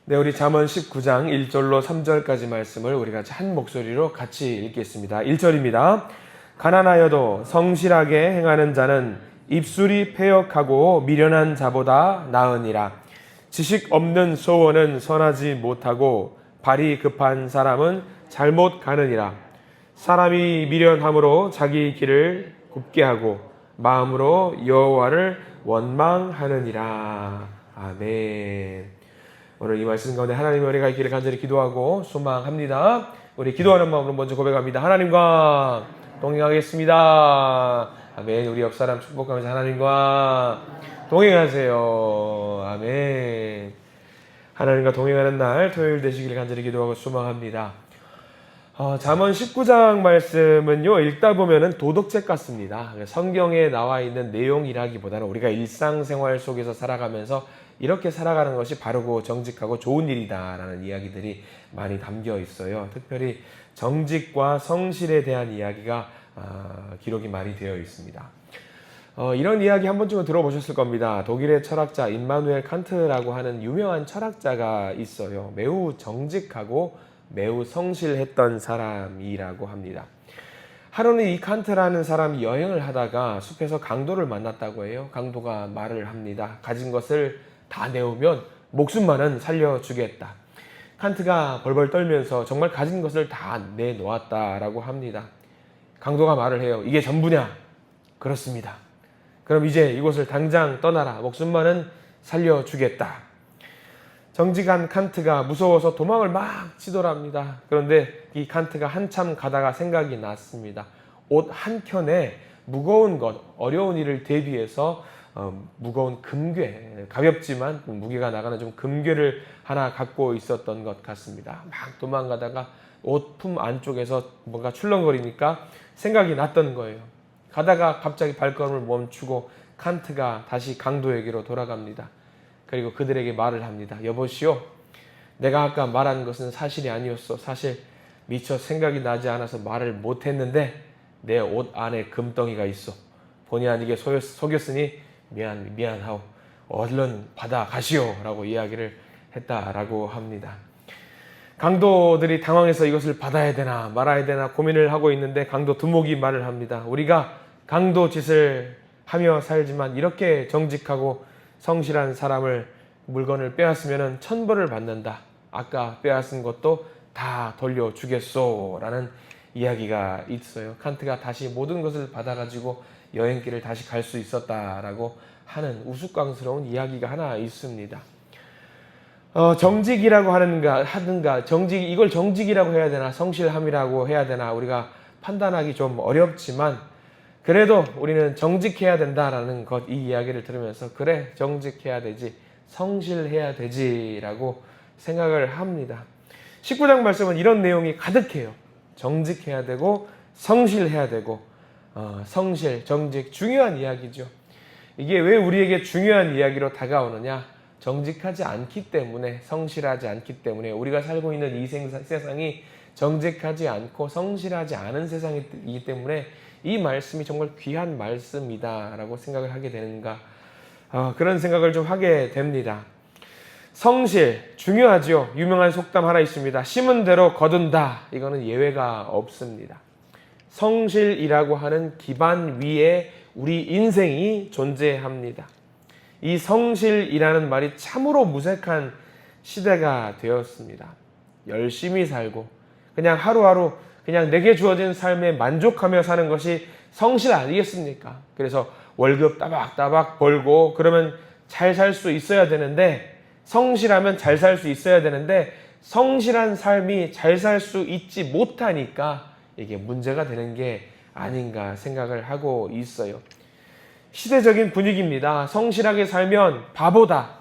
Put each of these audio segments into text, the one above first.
네, 우리 잠언 19장 1절로 3절까지 말씀을 우리 같이 한 목소리로 같이 읽겠습니다. 1절입니다. 가난하여도 성실하게 행하는 자는 입술이 패역하고 미련한 자보다 나으니라. 지식 없는 소원은 선하지 못하고 발이 급한 사람은 잘못 가느니라. 사람이 미련함으로 자기 길을 굽게 하고 마음으로 여호와를 원망하느니라. 아멘. 오늘 이 말씀 가운데 하나님의 은혜가 있기를 간절히 기도하고 소망합니다. 우리 기도하는 마음으로 먼저 고백합니다. 하나님과 동행하겠습니다. 아멘. 우리 옆 사람 축복하면서 하나님과 동행하세요. 아멘. 하나님과 동행하는 날 토요일 되시기를 간절히 기도하고 소망합니다. 잠언 19장 말씀은요, 읽다 보면은 도덕책 같습니다. 성경에 나와 있는 내용이라기보다는 우리가 일상생활 속에서 살아가면서 이렇게 살아가는 것이 바르고 정직하고 좋은 일이다라는 이야기들이 많이 담겨 있어요. 특별히 정직과 성실에 대한 이야기가 기록이 많이 되어 있습니다. 이런 이야기 한 번쯤은 들어보셨을 겁니다. 독일의 철학자 임마누엘 칸트라고 하는 유명한 철학자가 있어요. 매우 정직하고 매우 성실했던 사람이라고 합니다. 하루는 이 칸트라는 사람이 여행을 하다가 숲에서 강도를 만났다고 해요. 강도가 말을 합니다. 가진 것을 다 내오면 목숨만은 살려주겠다. 칸트가 벌벌 떨면서 정말 가진 것을 다 내놓았다라고 합니다. 강도가 말을 해요. 이게 전부냐? 그렇습니다. 그럼 이제 이곳을 당장 떠나라. 목숨만은 살려주겠다. 정직한 칸트가 무서워서 도망을 막 치더랍니다. 그런데 이 칸트가 한참 가다가 생각이 났습니다. 옷 한 켠에 무거운 것, 어려운 일을 대비해서 무거운 금괴, 가볍지만 무게가 나가는 좀 금괴를 하나 갖고 있었던 것 같습니다. 막 도망가다가 옷 품 안쪽에서 뭔가 출렁거리니까 생각이 났던 거예요. 가다가 갑자기 발걸음을 멈추고 칸트가 다시 강도에게로 돌아갑니다. 그리고 그들에게 말을 합니다. 여보시오, 내가 아까 말한 것은 사실이 아니었어. 사실 미처 생각이 나지 않아서 말을 못했는데 내 옷 안에 금덩이가 있어. 본의 아니게 속였으니 미안하오. 얼른 받아 가시오 라고 이야기를 했다라고 합니다. 강도들이 당황해서 이것을 받아야 되나 말아야 되나 고민을 하고 있는데 강도 두목이 말을 합니다. 우리가 강도 짓을 하며 살지만 이렇게 정직하고 성실한 사람을 물건을 빼앗으면 천벌을 받는다. 아까 빼앗은 것도 다 돌려주겠소 라는 이야기가 있어요. 칸트가 다시 모든 것을 받아가지고 여행길을 다시 갈 수 있었다라고 하는 우스꽝스러운 이야기가 하나 있습니다. 정직이라고 하든가 이걸 정직이라고 해야 되나 성실함이라고 해야 되나 우리가 판단하기 좀 어렵지만 그래도 우리는 정직해야 된다라는 것, 이 이야기를 들으면서 그래, 정직해야 되지, 성실해야 되지라고 생각을 합니다. 19장 말씀은 이런 내용이 가득해요. 정직해야 되고 성실해야 되고 성실, 정직, 중요한 이야기죠. 이게 왜 우리에게 중요한 이야기로 다가오느냐? 정직하지 않기 때문에, 성실하지 않기 때문에 우리가 살고 있는 이 세상이 정직하지 않고 성실하지 않은 세상이기 때문에 이 말씀이 정말 귀한 말씀이다 라고 생각을 하게 되는가, 그런 생각을 좀 하게 됩니다. 성실, 중요하죠. 유명한 속담 하나 있습니다. 심은 대로 거둔다. 이거는 예외가 없습니다. 성실이라고 하는 기반 위에 우리 인생이 존재합니다. 이 성실이라는 말이 참으로 무색한 시대가 되었습니다. 열심히 살고 그냥 하루하루 그냥 내게 주어진 삶에 만족하며 사는 것이 성실 아니겠습니까? 그래서 월급 따박따박 벌고 그러면 잘 살 수 있어야 되는데, 성실하면 잘 살 수 있어야 되는데 성실한 삶이 잘 살 수 있지 못하니까 이게 문제가 되는 게 아닌가 생각을 하고 있어요. 시대적인 분위기입니다. 성실하게 살면 바보다.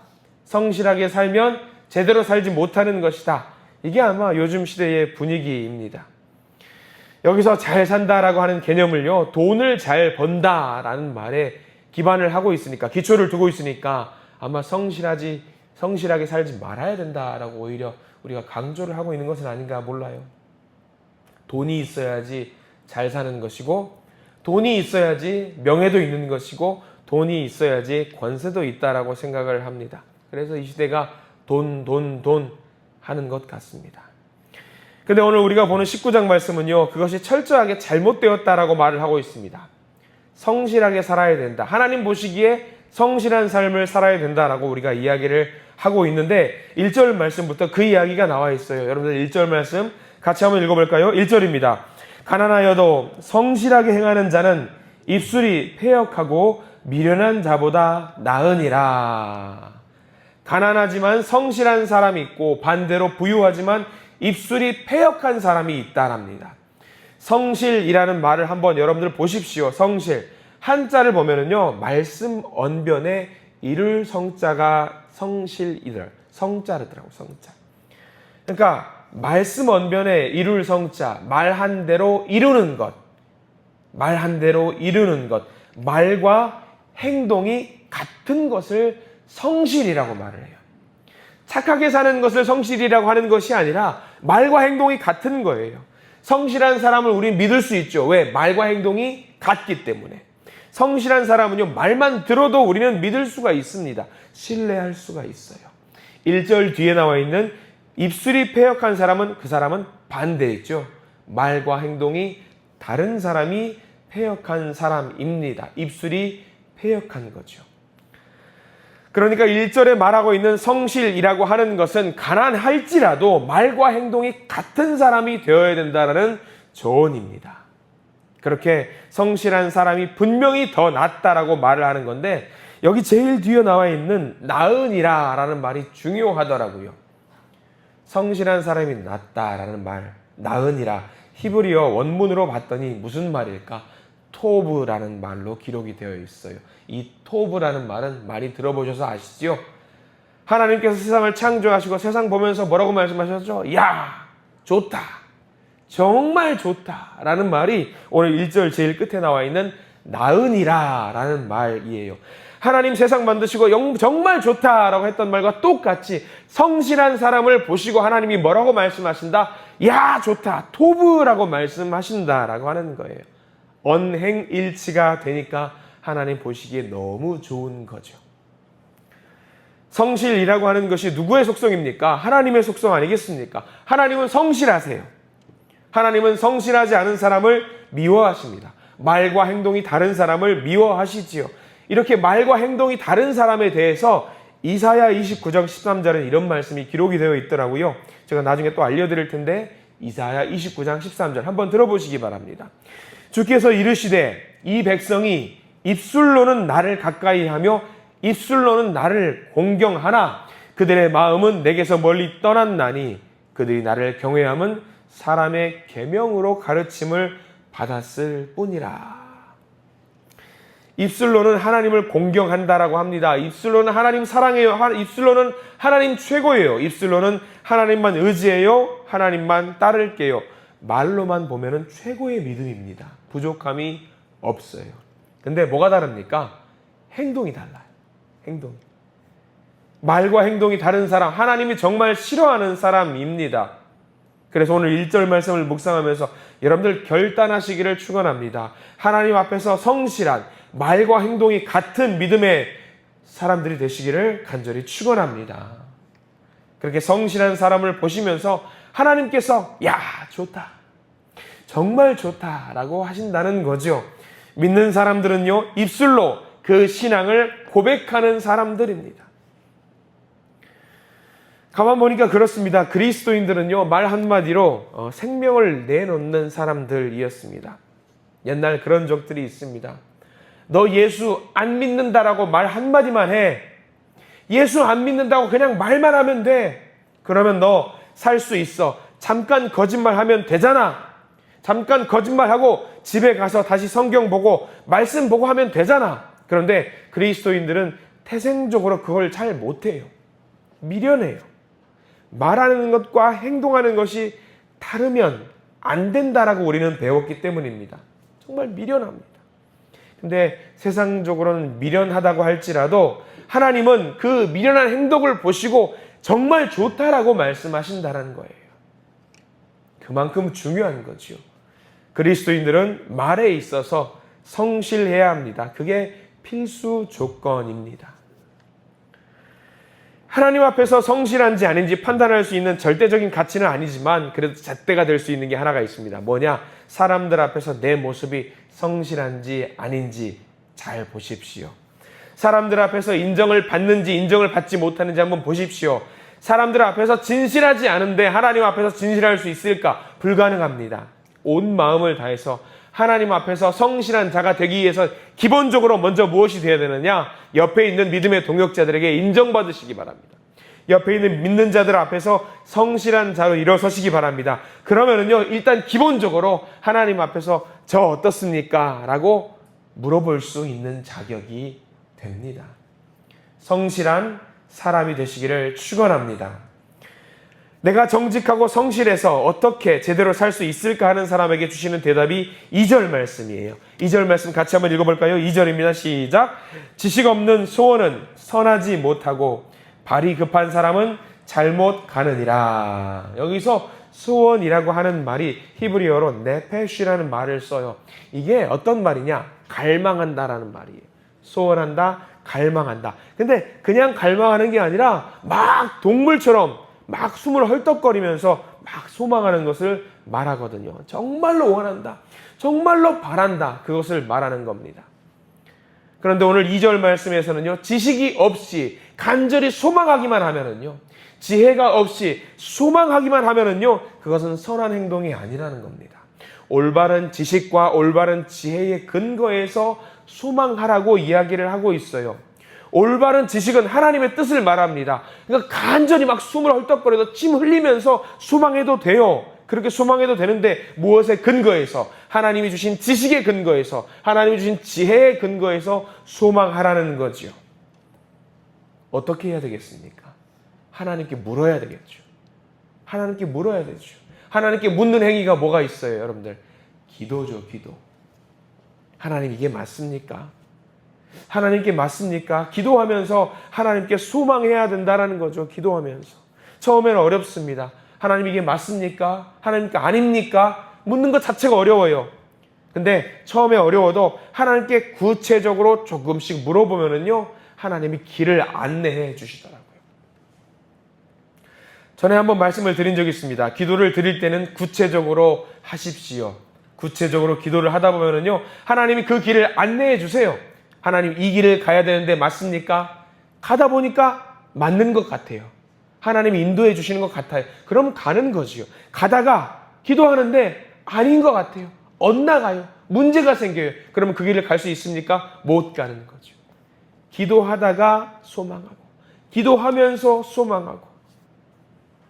성실하게 살면 제대로 살지 못하는 것이다. 이게 아마 요즘 시대의 분위기입니다. 여기서 잘 산다라고 하는 개념을요, 돈을 잘 번다라는 말에 기반을 하고 있으니까, 기초를 두고 있으니까 아마 성실하게 살지 말아야 된다라고 오히려 우리가 강조를 하고 있는 것은 아닌가 몰라요. 돈이 있어야지 잘 사는 것이고, 돈이 있어야지 명예도 있는 것이고, 돈이 있어야지 권세도 있다라고 생각을 합니다. 그래서 이 시대가 돈 하는 것 같습니다. 근데 오늘 우리가 보는 19장 말씀은요, 그것이 철저하게 잘못되었다라고 말을 하고 있습니다. 성실하게 살아야 된다. 하나님 보시기에 성실한 삶을 살아야 된다라고 우리가 이야기를 하고 있는데 1절 말씀부터 그 이야기가 나와 있어요. 여러분들 1절 말씀 같이 한번 읽어볼까요? 1절입니다. 가난하여도 성실하게 행하는 자는 입술이 패역하고 미련한 자보다 나으니라. 가난하지만 성실한 사람이 있고 반대로 부유하지만 입술이 패역한 사람이 있다랍니다. 성실이라는 말을 한번 여러분들 보십시오. 성실. 한자를 보면은요, 말씀 언변에 이룰 성자가 성실이들. 성자르더라고, 성자. 그러니까 말씀 언변에 이룰 성자, 말한 대로 이루는 것. 말한 대로 이루는 것. 말과 행동이 같은 것을 성실이라고 말을 해요. 착하게 사는 것을 성실이라고 하는 것이 아니라 말과 행동이 같은 거예요. 성실한 사람을 우리는 믿을 수 있죠. 왜? 말과 행동이 같기 때문에. 성실한 사람은요, 말만 들어도 우리는 믿을 수가 있습니다. 신뢰할 수가 있어요. 1절 뒤에 나와 있는 입술이 패역한 사람은 그 사람은 반대했죠. 말과 행동이 다른 사람이 패역한 사람입니다. 입술이 패역한 거죠. 그러니까 1절에 말하고 있는 성실이라고 하는 것은 가난할지라도 말과 행동이 같은 사람이 되어야 된다는 조언입니다. 그렇게 성실한 사람이 분명히 더 낫다라고 말을 하는 건데 여기 제일 뒤에 나와 있는 나으니라 라는 말이 중요하더라고요. 성실한 사람이 낫다라는 말, 나으니라. 히브리어 원문으로 봤더니 무슨 말일까? 토브라는 말로 기록이 되어 있어요. 이 토브라는 말은 많이 들어보셔서 아시죠? 하나님께서 세상을 창조하시고 세상 보면서 뭐라고 말씀하셨죠? 야, 좋다. 정말 좋다. 라는 말이 오늘 1절 제일 끝에 나와 있는 나으니라 라는 말이에요. 하나님 세상 만드시고 정말 좋다라고 했던 말과 똑같이 성실한 사람을 보시고 하나님이 뭐라고 말씀하신다? 야, 좋다. 토브라고 말씀하신다라고 하는 거예요. 언행일치가 되니까 하나님 보시기에 너무 좋은 거죠. 성실이라고 하는 것이 누구의 속성입니까? 하나님의 속성 아니겠습니까? 하나님은 성실하세요. 하나님은 성실하지 않은 사람을 미워하십니다. 말과 행동이 다른 사람을 미워하시지요. 이렇게 말과 행동이 다른 사람에 대해서 이사야 29장 13절은 이런 말씀이 기록이 되어 있더라고요. 제가 나중에 또 알려드릴 텐데 이사야 29장 13절 한번 들어보시기 바랍니다. 주께서 이르시되 이 백성이 입술로는 나를 가까이하며 입술로는 나를 공경하나 그들의 마음은 내게서 멀리 떠났나니 그들이 나를 경외함은 사람의 계명으로 가르침을 받았을 뿐이라. 입술로는 하나님을 공경한다라고 합니다. 입술로는 하나님 사랑해요. 입술로는 하나님 최고예요. 입술로는 하나님만 의지해요. 하나님만 따를게요. 말로만 보면은 최고의 믿음입니다. 부족함이 없어요. 근데 뭐가 다릅니까? 행동이 달라요. 행동이. 말과 행동이 다른 사람, 하나님이 정말 싫어하는 사람입니다. 그래서 오늘 1절 말씀을 묵상하면서 여러분들 결단하시기를 축원합니다. 하나님 앞에서 성실한 말과 행동이 같은 믿음의 사람들이 되시기를 간절히 축원합니다. 그렇게 성실한 사람을 보시면서 하나님께서 야, 좋다. 정말 좋다라고 하신다는 거죠. 믿는 사람들은요, 입술로 그 신앙을 고백하는 사람들입니다. 가만 보니까 그렇습니다. 그리스도인들은요, 말 한마디로 생명을 내놓는 사람들이었습니다. 옛날 그런 적들이 있습니다. 너 예수 안 믿는다라고 말 한마디만 해. 예수 안 믿는다고 그냥 말만 하면 돼. 그러면 너 살 수 있어. 잠깐 거짓말하면 되잖아. 잠깐 거짓말하고 집에 가서 다시 성경 보고 말씀 보고 하면 되잖아. 그런데 그리스도인들은 태생적으로 그걸 잘 못해요. 미련해요. 말하는 것과 행동하는 것이 다르면 안 된다라고 우리는 배웠기 때문입니다. 정말 미련합니다. 근데 세상적으로는 미련하다고 할지라도 하나님은 그 미련한 행동을 보시고 정말 좋다라고 말씀하신다는 거예요. 그만큼 중요한 거죠. 그리스도인들은 말에 있어서 성실해야 합니다. 그게 필수 조건입니다. 하나님 앞에서 성실한지 아닌지 판단할 수 있는 절대적인 가치는 아니지만 그래도 잣대가 될 수 있는 게 하나가 있습니다. 뭐냐? 사람들 앞에서 내 모습이 성실한지 아닌지 잘 보십시오. 사람들 앞에서 인정을 받는지 인정을 받지 못하는지 한번 보십시오. 사람들 앞에서 진실하지 않은데 하나님 앞에서 진실할 수 있을까? 불가능합니다. 온 마음을 다해서 하나님 앞에서 성실한 자가 되기 위해서 기본적으로 먼저 무엇이 되어야 되느냐? 옆에 있는 믿음의 동역자들에게 인정받으시기 바랍니다. 옆에 있는 믿는 자들 앞에서 성실한 자로 일어서시기 바랍니다. 그러면은요, 일단 기본적으로 하나님 앞에서 저 어떻습니까? 라고 물어볼 수 있는 자격이 됩니다. 성실한 사람이 되시기를 축원합니다. 내가 정직하고 성실해서 어떻게 제대로 살 수 있을까 하는 사람에게 주시는 대답이 2절 말씀이에요. 2절 말씀 같이 한번 읽어볼까요? 2절입니다. 시작. 지식 없는 소원은 선하지 못하고 발이 급한 사람은 잘못 가느니라. 여기서 소원이라고 하는 말이 히브리어로 네페쉬라는 말을 써요. 이게 어떤 말이냐? 갈망한다라는 말이에요. 소원한다, 갈망한다. 근데 그냥 갈망하는 게 아니라 막 동물처럼 막 숨을 헐떡거리면서 막 소망하는 것을 말하거든요. 정말로 원한다. 정말로 바란다. 그것을 말하는 겁니다. 그런데 오늘 2절 말씀에서는요. 지식이 없이 간절히 소망하기만 하면은요. 지혜가 없이 소망하기만 하면은요. 그것은 선한 행동이 아니라는 겁니다. 올바른 지식과 올바른 지혜의 근거에서 소망하라고 이야기를 하고 있어요. 올바른 지식은 하나님의 뜻을 말합니다. 그러니까 간절히 막 숨을 헐떡거려서 침 흘리면서 소망해도 돼요. 그렇게 소망해도 되는데 무엇의 근거에서? 하나님이 주신 지식의 근거에서, 하나님이 주신 지혜의 근거에서 소망하라는 거죠. 어떻게 해야 되겠습니까? 하나님께 물어야 되겠죠. 하나님께 물어야 되죠. 하나님께 묻는 행위가 뭐가 있어요, 여러분들? 기도죠, 기도. 하나님 이게 맞습니까? 하나님께 맞습니까? 기도하면서 하나님께 소망해야 된다는 거죠. 기도하면서. 처음에는 어렵습니다. 하나님 이게 맞습니까? 하나님께 아닙니까? 묻는 것 자체가 어려워요. 근데 처음에 어려워도 하나님께 구체적으로 조금씩 물어보면은요, 하나님이 길을 안내해 주시더라고요. 전에 한번 말씀을 드린 적이 있습니다. 기도를 드릴 때는 구체적으로 하십시오. 구체적으로 기도를 하다 보면은요, 하나님이 그 길을 안내해 주세요. 하나님 이 길을 가야 되는데 맞습니까? 가다 보니까 맞는 것 같아요. 하나님이 인도해 주시는 것 같아요. 그럼 가는 거지요. 가다가 기도하는데 아닌 것 같아요. 엇나가요. 문제가 생겨요. 그러면 그 길을 갈 수 있습니까? 못 가는 거죠. 기도하다가 소망하고, 기도하면서 소망하고,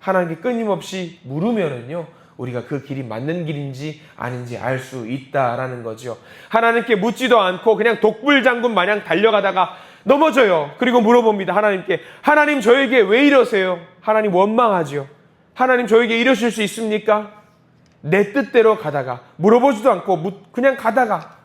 하나님께 끊임없이 물으면은요, 우리가 그 길이 맞는 길인지 아닌지 알 수 있다라는 거죠. 하나님께 묻지도 않고 그냥 독불장군 마냥 달려가다가 넘어져요. 그리고 물어봅니다. 하나님께. 하나님 저에게 왜 이러세요? 하나님 원망하죠. 하나님 저에게 이러실 수 있습니까? 내 뜻대로 가다가 물어보지도 않고 그냥 가다가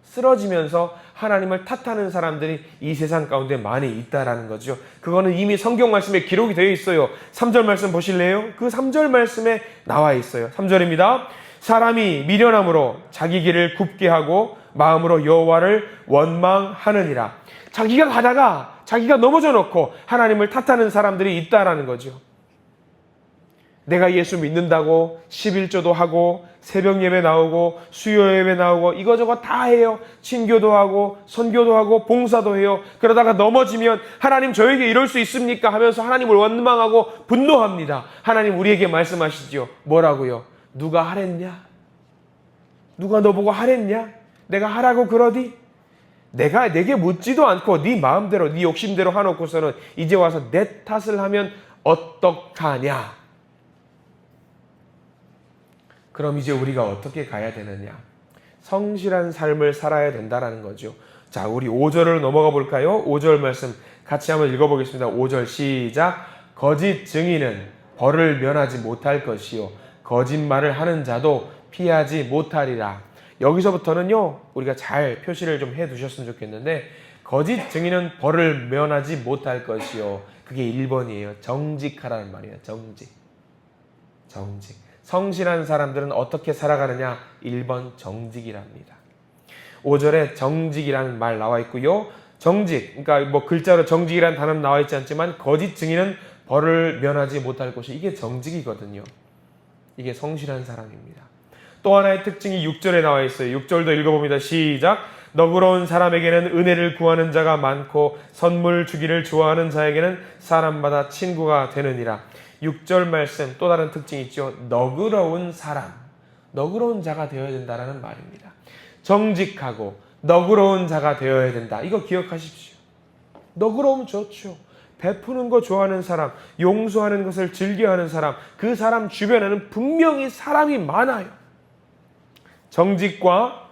쓰러지면서 하나님을 탓하는 사람들이 이 세상 가운데 많이 있다라는 거죠. 그거는 이미 성경 말씀에 기록이 되어 있어요. 3절 말씀 보실래요? 그 3절 말씀에 나와 있어요. 3절입니다. 사람이 미련함으로 자기 길을 굽게 하고 마음으로 여호와를 원망하느니라. 자기가 가다가 자기가 넘어져 놓고 하나님을 탓하는 사람들이 있다라는 거죠. 내가 예수 믿는다고 11조도 하고 새벽 예배 나오고 수요 예배 나오고 이거저거 다 해요. 친교도 하고 선교도 하고 봉사도 해요. 그러다가 넘어지면 하나님 저에게 이럴 수 있습니까? 하면서 하나님을 원망하고 분노합니다. 하나님 우리에게 말씀하시죠. 뭐라고요? 누가 하랬냐? 누가 너보고 하랬냐? 내가 하라고 그러디? 내가 내게 묻지도 않고 네 마음대로 네 욕심대로 하놓고서는 이제 와서 내 탓을 하면 어떡하냐? 그럼 이제 우리가 어떻게 가야 되느냐? 성실한 삶을 살아야 된다라는 거죠. 자, 우리 5절을 넘어가 볼까요? 5절 말씀 같이 한번 읽어보겠습니다. 5절 시작. 거짓 증인은 벌을 면하지 못할 것이요 거짓말을 하는 자도 피하지 못하리라. 여기서부터는요, 우리가 잘 표시를 좀 해두셨으면 좋겠는데, 거짓 증인은 벌을 면하지 못할 것이요. 그게 1번이에요. 정직하라는 말이에요. 정직. 성실한 사람들은 어떻게 살아가느냐? 1번 정직이랍니다. 5절에 정직이라는 말 나와 있고요. 정직, 그러니까 뭐 글자로 정직이라는 단어는 나와 있지 않지만 거짓 증인은 벌을 면하지 못할 것이, 이게 정직이거든요. 이게 성실한 사람입니다. 또 하나의 특징이 6절에 나와 있어요. 6절도 읽어봅니다. 시작. 너그러운 사람에게는 은혜를 구하는 자가 많고 선물 주기를 좋아하는 자에게는 사람마다 친구가 되느니라. 6절 말씀 또 다른 특징이 있죠. 너그러운 사람, 너그러운 자가 되어야 된다는 말입니다. 정직하고 너그러운 자가 되어야 된다. 이거 기억하십시오. 너그러우면 좋죠. 베푸는 거 좋아하는 사람, 용서하는 것을 즐겨하는 사람, 그 사람 주변에는 분명히 사람이 많아요. 정직과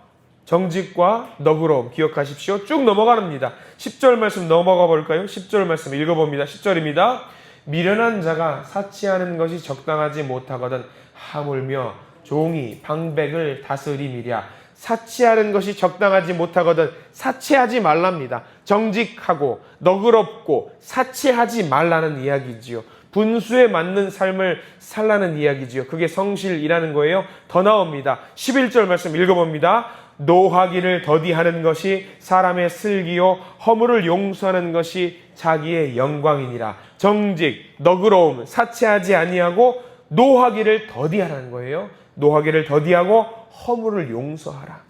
너그러움 기억하십시오. 쭉 넘어갑니다. 10절 말씀 넘어가 볼까요? 10절 말씀 읽어봅니다. 10절입니다. 미련한 자가 사치하는 것이 적당하지 못하거든 하물며 종이 방백을 다스림이랴. 사치하는 것이 적당하지 못하거든 사치하지 말랍니다. 정직하고 너그럽고 사치하지 말라는 이야기지요. 분수에 맞는 삶을 살라는 이야기지요. 그게 성실이라는 거예요. 더 나옵니다. 11절 말씀 읽어봅니다. 노하기를 더디하는 것이 사람의 슬기요 허물을 용서하는 것이 자기의 영광이니라. 정직, 너그러움, 사치하지 아니하고 노하기를 더디하라는 거예요. 노하기를 더디하고 허물을 용서하라.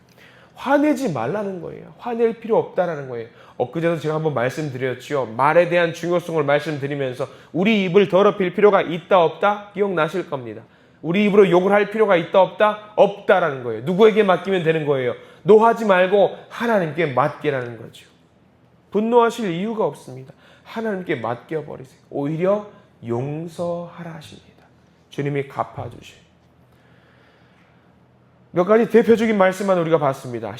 화내지 말라는 거예요. 화낼 필요 없다라는 거예요. 엊그제도 제가 한번 말씀드렸죠. 말에 대한 중요성을 말씀드리면서 우리 입을 더럽힐 필요가 있다 없다? 기억나실 겁니다. 우리 입으로 욕을 할 필요가 있다 없다? 없다라는 거예요. 누구에게 맡기면 되는 거예요? 노하지 말고 하나님께 맡기라는 거죠. 분노하실 이유가 없습니다. 하나님께 맡겨버리세요. 오히려 용서하라 하십니다. 주님이 갚아주셔요. 몇 가지 대표적인 말씀만 우리가 봤습니다.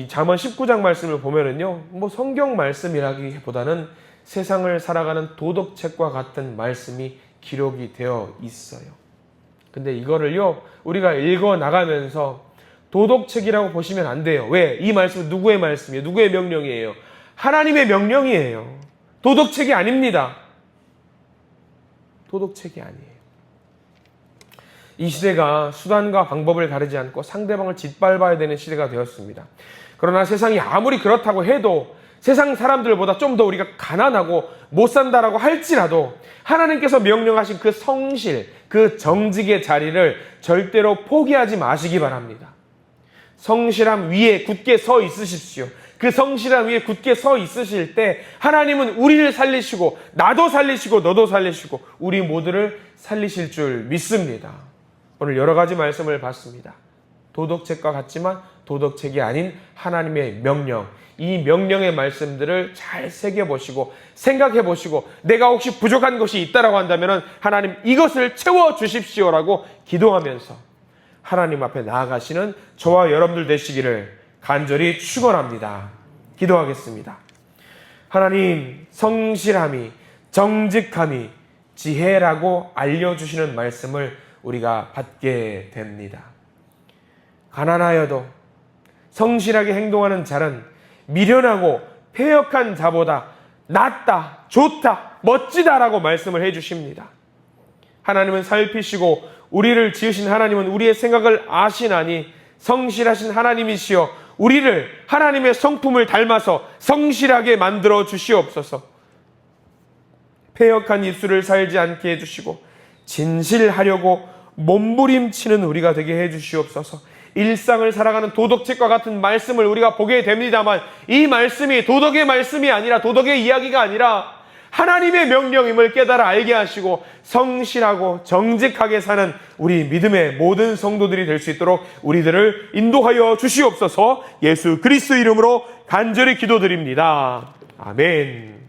잠언 19장 말씀을 보면은요, 뭐 성경 말씀이라기보다는 세상을 살아가는 도덕책과 같은 말씀이 기록이 되어 있어요. 근데 이거를요, 우리가 읽어 나가면서 도덕책이라고 보시면 안 돼요. 왜? 이 말씀은 누구의 말씀이에요? 누구의 명령이에요? 하나님의 명령이에요. 도덕책이 아닙니다. 도덕책이 아니에요. 이 시대가 수단과 방법을 가리지 않고 상대방을 짓밟아야 되는 시대가 되었습니다. 그러나 세상이 아무리 그렇다고 해도 세상 사람들보다 좀 더 우리가 가난하고 못 산다라고 할지라도 하나님께서 명령하신 그 성실, 그 정직의 자리를 절대로 포기하지 마시기 바랍니다. 성실함 위에 굳게 서 있으십시오. 그 성실함 위에 굳게 서 있으실 때 하나님은 우리를 살리시고 나도 살리시고 너도 살리시고 우리 모두를 살리실 줄 믿습니다. 오늘 여러 가지 말씀을 봤습니다. 도덕책과 같지만 도덕책이 아닌 하나님의 명령, 이 명령의 말씀들을 잘 새겨보시고 생각해보시고 내가 혹시 부족한 것이 있다라고 한다면 하나님 이것을 채워주십시오라고 기도하면서 하나님 앞에 나아가시는 저와 여러분들 되시기를 간절히 축원합니다. 기도하겠습니다. 하나님, 성실함이, 정직함이 지혜라고 알려주시는 말씀을 우리가 받게 됩니다. 가난하여도 성실하게 행동하는 자는 미련하고 패역한 자보다 낫다, 좋다, 멋지다라고 말씀을 해주십니다. 하나님은 살피시고 우리를 지으신 하나님은 우리의 생각을 아시나니 성실하신 하나님이시여 우리를 하나님의 성품을 닮아서 성실하게 만들어 주시옵소서. 패역한 입술을 살지 않게 해주시고 진실하려고 몸부림치는 우리가 되게 해주시옵소서. 일상을 살아가는 도덕책과 같은 말씀을 우리가 보게 됩니다만 이 말씀이 도덕의 말씀이 아니라 도덕의 이야기가 아니라 하나님의 명령임을 깨달아 알게 하시고 성실하고 정직하게 사는 우리 믿음의 모든 성도들이 될 수 있도록 우리들을 인도하여 주시옵소서. 예수 그리스도 이름으로 간절히 기도드립니다. 아멘.